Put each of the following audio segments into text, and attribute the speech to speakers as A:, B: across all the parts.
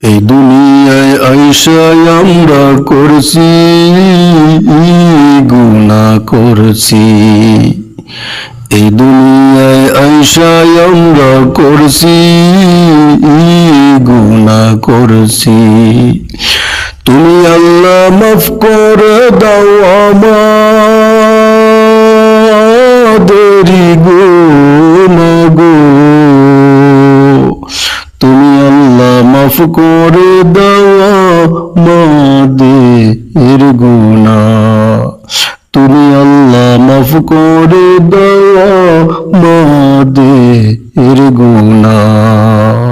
A: এই দুনিয়ায় আইসায় আমরা করছি গুনাহ করছি। এই দুনিয়ায় আইসায় আমরা করছি গুনাহ করছি। তুমি আল্লাহ মাফ করে দাও আমাদেরই গুনাহ গো। তুমি আল্লাহ মাফ করে দাও আমাদের গুনাহ। তুমি আল্লাহ মাফ করে দাও আমাদের গুনাহ।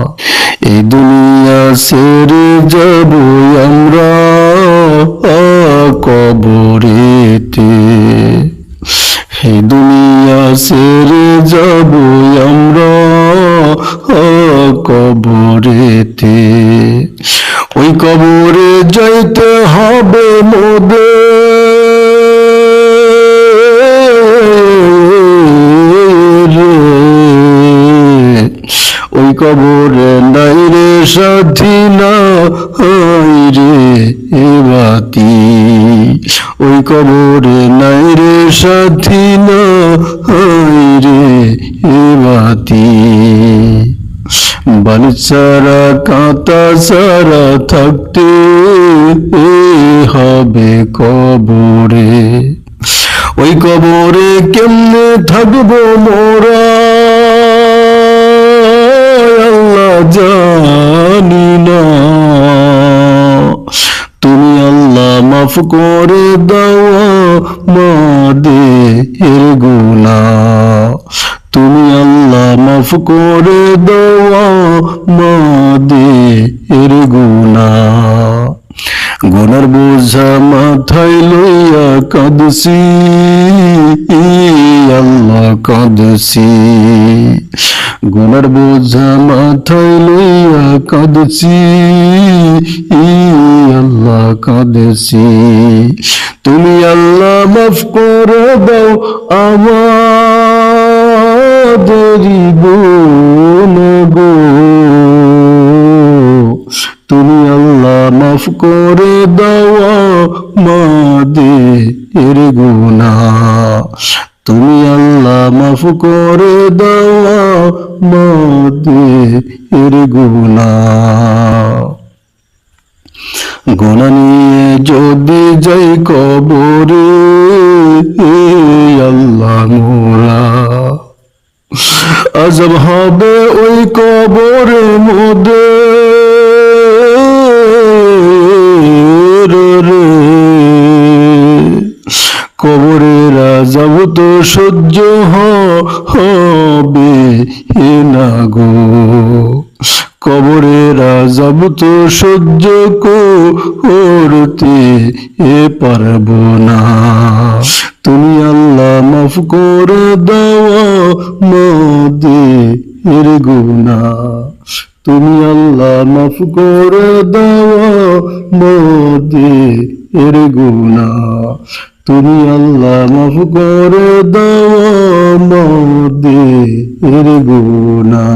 A: এই দুনিয়া ছেড়ে যাব আমরা কবরেতে। এই দুনিয়া ছেড়ে যাব আমরা কবরেতে। ওই কবরে যাইতে হবে মোদের। ওই কবরে নাই রে সাথী নাই রে বাতি। ওই কবরে নাই রে সাথী নাই রে বাতি। বালি ছাড়া কাঁটা ছাড়া থাকতে হবে কবরে। ওই কবরে কেমনে থাকবো মোরা আল্লাহ জানি না। তুমি আল্লাহ মাফ করে দাও আমাদের গুনাহ। তুমি আল্লাহ মাফ করে দাও আমাদের গুনাহ। গুনার বোঝা মাথায় লইয়া কাঁদছি আল্লাহ কাঁদছি। গুনার বোঝা মাথায় লইয়া কাঁদছি আল্লাহ কাঁদছি। তুমি আল্লাহ মাফ করে দাও আমাদেরই গুনাহ গো। তুমি আল্লাহ মাফ করে দাও আমাদের গুনাহ। তুমি আল্লাহ মাফ করে দাও আমাদের গুনাহ। গুনাহ নিয়ে যদি যাই কবরে আল্লাহ মোরা আযাব হবে ওই কবরের মধ্যে। কবরের আযাব তো সহ্য হবে না গো। কবরের আযাব তো সহ্য করতে পারবো না। তুমি আল্লাহ মাফ করে দাও আমাদের গুনাহ। তুমি আল্লাহ মাফ করে দাও আমাদের গুনাহ। তুমি আল্লাহ মাফ করে দাও আমাদের গুনাহ।